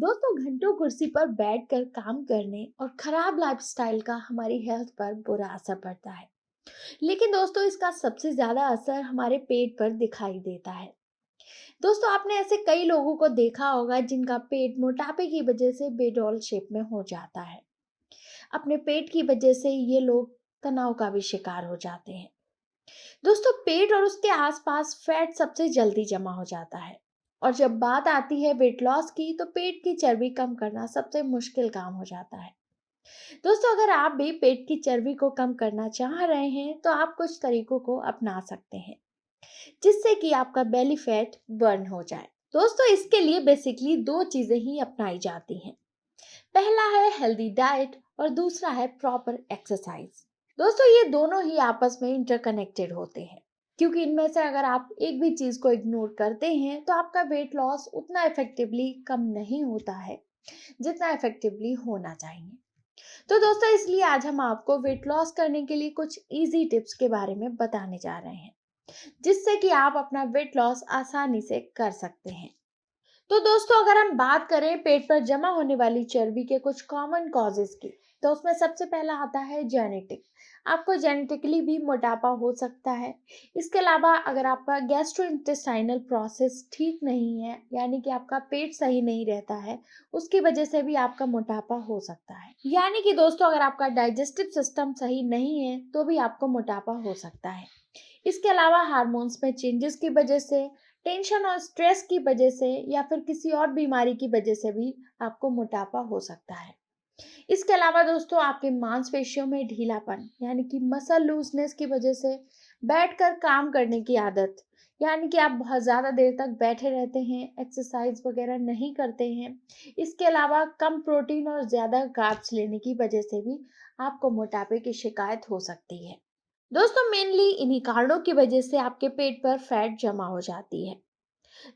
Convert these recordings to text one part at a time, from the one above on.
दोस्तों घंटों कुर्सी पर बैठकर काम करने और खराब लाइफस्टाइल का हमारी हेल्थ पर बुरा असर पड़ता है। लेकिन दोस्तों इसका सबसे ज्यादा असर हमारे पेट पर दिखाई देता है। दोस्तों आपने ऐसे कई लोगों को देखा होगा जिनका पेट मोटापे की वजह से बेडॉल शेप में हो जाता है। अपने पेट की वजह से ये लोग तनाव का भी शिकार हो जाते हैं। दोस्तों पेट और उसके आसपास फैट सबसे जल्दी जमा हो जाता है। और जब बात आती है वेट लॉस की तो पेट की चर्बी कम करना सबसे मुश्किल काम हो जाता है। दोस्तों अगर आप भी पेट की चर्बी को कम करना चाह रहे हैं तो आप कुछ तरीकों को अपना सकते हैं जिससे कि आपका बेली फैट बर्न हो जाए। दोस्तों इसके लिए बेसिकली दो चीजें ही अपनाई जाती हैं। पहला है हेल्दी डाइट और दूसरा है प्रॉपर एक्सरसाइज। दोस्तों ये दोनों ही आपस में इंटरकनेक्टेड होते हैं, क्योंकि इनमें से अगर आप एक भी चीज को इग्नोर करते हैं तो आपका वेट लॉस उतना इफेक्टिवली कम नहीं होता है जितना इफेक्टिवली होना चाहिए। तो दोस्तों इसलिए आज हम आपको वेट लॉस करने के लिए कुछ इजी टिप्स के बारे में बताने जा रहे हैं जिससे कि आप अपना वेट लॉस आसानी से कर सकते हैं। तो दोस्तों अगर हम बात करें पेट पर जमा होने वाली चर्बी के कुछ कॉमन कॉजेज की, तो उसमें सबसे पहला आता है जेनेटिक। आपको जेनेटिकली भी मोटापा हो सकता है। इसके अलावा अगर आपका गैस्ट्रोइंटेस्टाइनल प्रोसेस ठीक नहीं है, यानी कि आपका पेट सही नहीं रहता है, उसकी वजह से भी आपका मोटापा हो सकता है। यानी कि दोस्तों अगर आपका डाइजेस्टिव सिस्टम सही नहीं है तो भी आपको मोटापा हो सकता है। इसके अलावा हार्मोन्स में चेंजेस की वजह से, टेंशन और स्ट्रेस की वजह से या फिर किसी और बीमारी की वजह से भी आपको मोटापा हो सकता है। इसके अलावा दोस्तों आपके मांसपेशियों में ढीलापन यानी कि मसल लूजनेस की वजह से, बैठकर काम करने की आदत यानी कि आप बहुत ज़्यादा देर तक बैठे रहते हैं, एक्सरसाइज वगैरह नहीं करते हैं, इसके अलावा कम प्रोटीन और ज़्यादा कार्ब्स लेने की वजह से भी आपको मोटापे की शिकायत हो सकती है। दोस्तों मेनली इन्हीं कारणों की वजह से आपके पेट पर फैट जमा हो जाती है।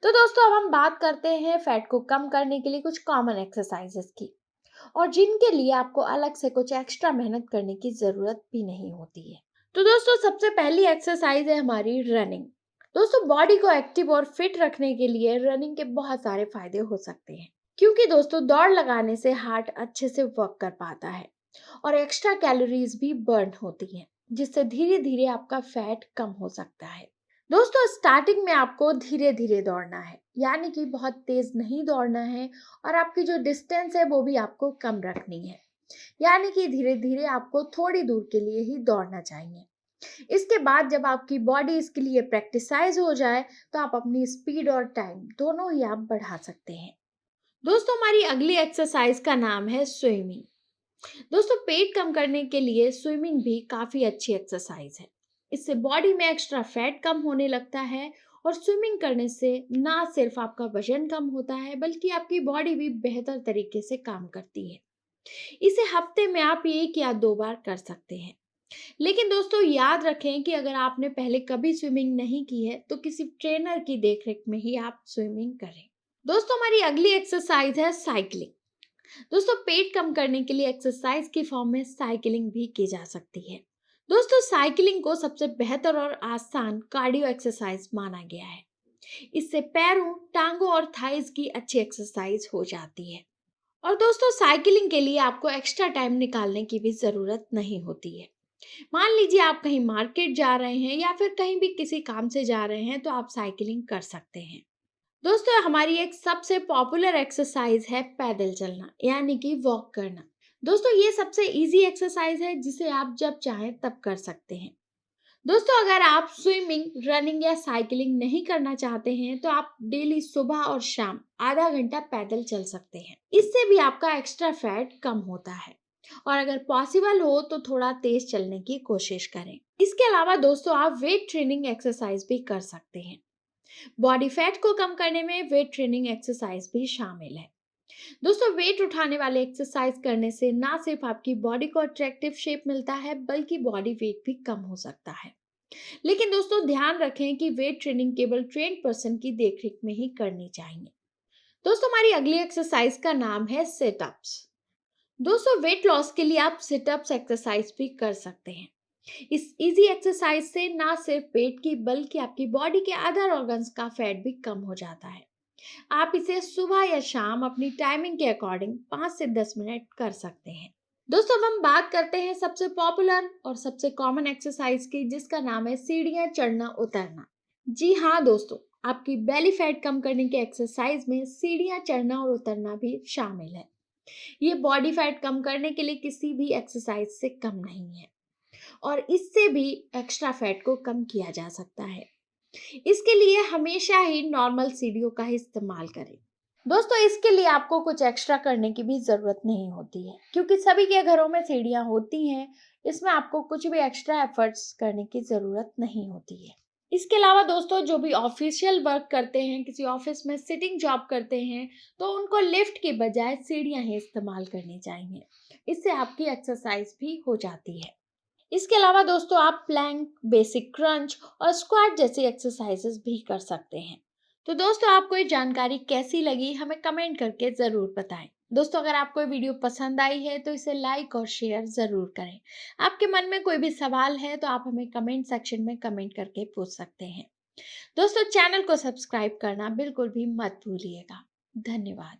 तो दोस्तों अब हम बात करते हैं फैट को कम करने के लिए कुछ कॉमन एक्सरसाइजेस की, और जिनके लिए आपको अलग से कुछ एक्स्ट्रा मेहनत करने की जरूरत भी नहीं होती है। तो दोस्तों सबसे पहली एक्सरसाइज है हमारी रनिंग। दोस्तों बॉडी को एक्टिव और फिट रखने के लिए रनिंग के बहुत सारे फायदे हो सकते हैं, क्योंकि दोस्तों दौड़ लगाने से हार्ट अच्छे से वर्क कर पाता है और एक्स्ट्रा कैलोरीज भी बर्न होती हैं, जिससे धीरे धीरे आपका फैट कम हो सकता है। दोस्तों स्टार्टिंग में आपको धीरे धीरे दौड़ना है, यानी कि बहुत तेज नहीं दौड़ना है, और आपकी जो डिस्टेंस है वो भी आपको कम रखनी है, यानी कि धीरे धीरे आपको थोड़ी दूर के लिए ही दौड़ना चाहिए। इसके बाद जब आपकी बॉडी इसके लिए प्रैक्टिसाइज हो जाए तो आप अपनी स्पीड और टाइम दोनों ही आप बढ़ा सकते हैं। दोस्तों हमारी अगली एक्सरसाइज का नाम है स्विमिंग। दोस्तों पेट कम करने के लिए स्विमिंग भी काफी अच्छी एक्सरसाइज है। इससे बॉडी में एक्स्ट्रा फैट कम होने लगता है, और स्विमिंग करने से ना सिर्फ आपका वजन कम होता है बल्कि आपकी बॉडी भी बेहतर तरीके से काम करती है। इसे हफ्ते में आप 1 या 2 बार कर सकते हैं। लेकिन दोस्तों याद रखें कि अगर आपने पहले कभी स्विमिंग नहीं की है तो किसी ट्रेनर की देखरेख में ही आप स्विमिंग करें। दोस्तों हमारी अगली एक्सरसाइज है साइकिलिंग। दोस्तों पेट कम करने के लिए एक्सरसाइज की फॉर्म में साइकिलिंग भी की जा सकती है। दोस्तों साइकिलिंग को सबसे बेहतर और आसान कार्डियो एक्सरसाइज माना गया है। इससे पैरों, टांगों और थाइज की अच्छी एक्सरसाइज हो जाती है। और दोस्तों साइकिलिंग के लिए आपको एक्स्ट्रा टाइम निकालने की भी जरूरत नहीं होती है। मान लीजिए आप कहीं मार्केट जा रहे हैं या फिर कहीं भी किसी काम से जा रहे हैं तो आप साइकिलिंग कर सकते हैं। दोस्तों हमारी एक सबसे पॉपुलर एक्सरसाइज है पैदल चलना, यानी कि वॉक करना। दोस्तों ये सबसे इजी एक्सरसाइज है जिसे आप जब चाहें तब कर सकते हैं। दोस्तों अगर आप स्विमिंग, रनिंग या साइकिलिंग नहीं करना चाहते हैं तो आप डेली सुबह और शाम आधा घंटा पैदल चल सकते हैं। इससे भी आपका एक्स्ट्रा फैट कम होता है, और अगर पॉसिबल हो तो थोड़ा तेज चलने की कोशिश करें। इसके अलावा दोस्तों आप वेट ट्रेनिंग एक्सरसाइज भी कर सकते हैं। बॉडी फैट को कम करने में वेट ट्रेनिंग एक्सरसाइज भी शामिल है। दोस्तों वेट उठाने वाले एक्सरसाइज करने से ना सिर्फ आपकी बॉडी को अट्रैक्टिव शेप मिलता है बल्कि बॉडी वेट भी कम हो सकता है। लेकिन दोस्तों ध्यान रखें कि वेट ट्रेनिंग केवल ट्रेन्ड पर्सन की देखरेख में ही करनी चाहिए। दोस्तों हमारी अगली एक्सरसाइज का नाम है सिटअप्स। दोस्तों वेट लॉस के लिए आप सिटअप्स एक्सरसाइज भी कर सकते हैं। इस इजी एक्सरसाइज से ना सिर्फ पेट की बल्कि आपकी बॉडी के अदर ऑर्गन्स का फैट भी कम हो जाता है। आप इसे सुबह या शाम अपनी टाइमिंग के अकॉर्डिंग 5 से 10 मिनट कर सकते हैं। दोस्तों अब हम बात करते हैं सबसे पॉपुलर और सबसे कॉमन एक्सरसाइज की, जिसका नाम है सीढ़ियां चढ़ना उतरना। जी हाँ दोस्तों, आपकी बेली फैट कम करने के एक्सरसाइज में सीढ़ियां चढ़ना और उतरना भी शामिल है। ये बॉडी फैट कम करने के लिए किसी भी एक्सरसाइज से कम नहीं है और इससे भी एक्स्ट्रा फैट को कम किया जा सकता है। इसके लिए हमेशा ही नॉर्मल सीढ़ियों का ही इस्तेमाल करें। दोस्तों इसके लिए आपको कुछ एक्स्ट्रा करने की भी ज़रूरत नहीं होती है, क्योंकि सभी के घरों में सीढ़ियाँ होती हैं। इसमें आपको कुछ भी एक्स्ट्रा एफर्ट्स करने की ज़रूरत नहीं होती है। इसके अलावा दोस्तों जो भी ऑफिशियल वर्क करते हैं, किसी ऑफिस में सिटिंग जॉब करते हैं, तो उनको लिफ्ट के बजाय सीढ़ियाँ ही इस्तेमाल करनी चाहिए। इससे आपकी एक्सरसाइज भी हो जाती है। इसके अलावा दोस्तों आप प्लैंक, बेसिक क्रंच और स्क्वाट जैसी एक्सरसाइजेस भी कर सकते हैं। तो दोस्तों आपको ये जानकारी कैसी लगी हमें कमेंट करके ज़रूर बताएं। दोस्तों अगर आपको ये वीडियो पसंद आई है तो इसे लाइक और शेयर ज़रूर करें। आपके मन में कोई भी सवाल है तो आप हमें कमेंट सेक्शन में कमेंट करके पूछ सकते हैं। दोस्तों चैनल को सब्सक्राइब करना बिल्कुल भी मत भूलिएगा। धन्यवाद।